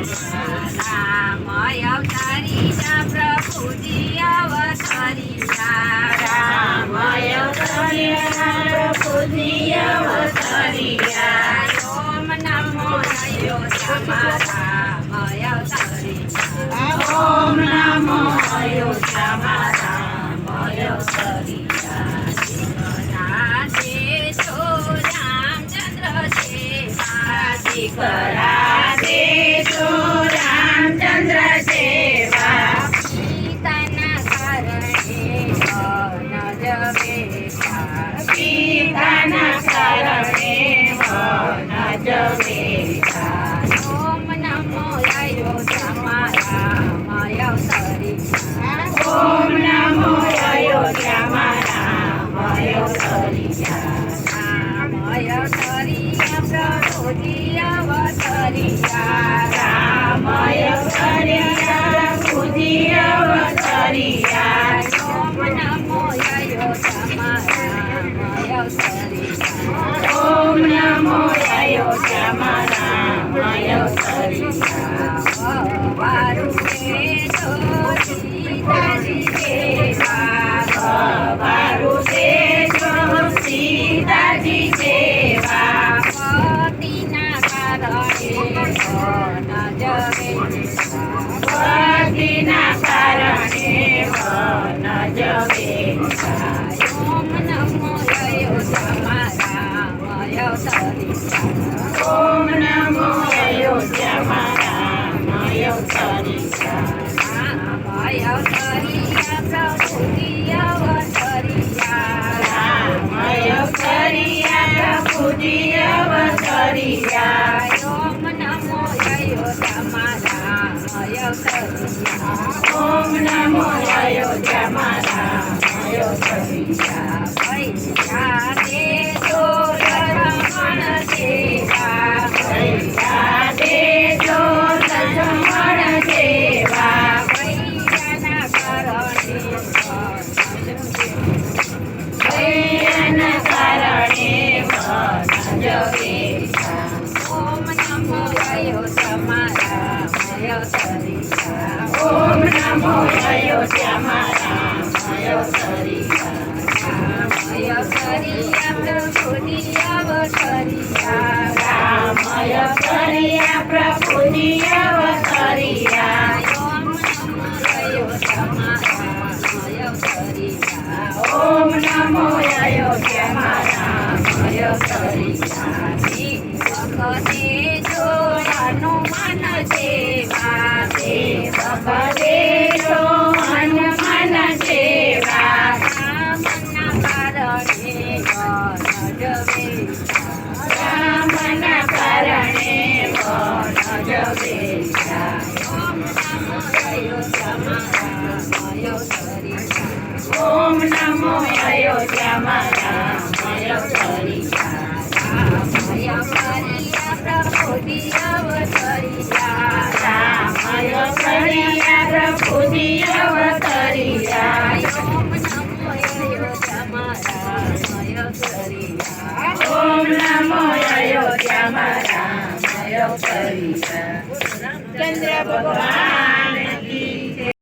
રામ અવતરિયા પ્રભુજી અવતરિયા રામ અવતરિયા પ્રભુજી અવતરિયા ઓમ નમો અયોધ્યામાં રામ અવતરિયા ઓમ નમો અયોધ્યામાં રામ અવતરિયા કરા દેજો રામચંદ્ર સેવા સીતાના કારણે વન જવેરા સીતાના કારણે વન જવેરા ઓમ નમો અયોધ્યામાં રામ અવતરિયા ઓમ નમો અયોધ્યામાં રામ અવતરિયા રામ અવતરિયા પ્રભુજી અવતરિયા રામ અવતરિયા પ્રભુજી અવતરિયા ઓમ નમો અયોધ્યામાં રામ અવતરિયા ઓમ નમો અયોધ્યામાં રામ અવતરિયા વારું દેજો સીતાજી સેવા વારું દેજો સીતાજી સેવા પતિના કારણે વન જવેરા પતિના કારણે વન જવેરા ઓમ નમો અયોધ્યામાં રામ અવતરિયા ઓમ નમો અયોધ્યામાં રામ અવતરિયા રામ અવતરિયા પ્રભુજી અવતરિયા રામ અવતરિયા પ્રભુજી અવતરિયા ઓમ નમો અયોધ્યામાં રામ અવતરિયા ઓમ નમો અયોધ્યામાં રામ અવતરિયા પૈસા દેજો લક્ષ્મણ સેવા પૈસા દેજો લક્ષ્મણ સેવા પૈસાના કારણે ભયના કારણે વન જવેરા ઓમ નમો અયોધ્યામાં રામ અવતરિયા ઓમ નમો અયોધ્યામાં રામ અવતરિયા અવતરિયા પ્રભુજી અવતરિયા રામ અવતરિયા પ્રભુજી અવતરિયા ઓમ નમો અયોધ્યામાં રામ અવતરિયા ઓમ નમો અયોધ્યામાં રામ અવતરિયા દેજો હનુમાન સેવા સેવક દેજો હનુમાન સેવા રામના કારણે વન જવેરા રામના કારણે વન જવેરા ઓમ નમો અયોધ્યામાં રામ અવતરિયા ઓમ નમો અયોધ્યામાં રામ અવતરિયા અવતરિયા પ્રભુજી અવતરિયા રામ અવતરિયા પ્રભુજી અવતરિયા ઓમ નમો અયોધ્યામાં રામ અવતરિયા ઓમ નમો અયોધ્યામાં રામ અવતરિયા ચંદ્ર ભગવાન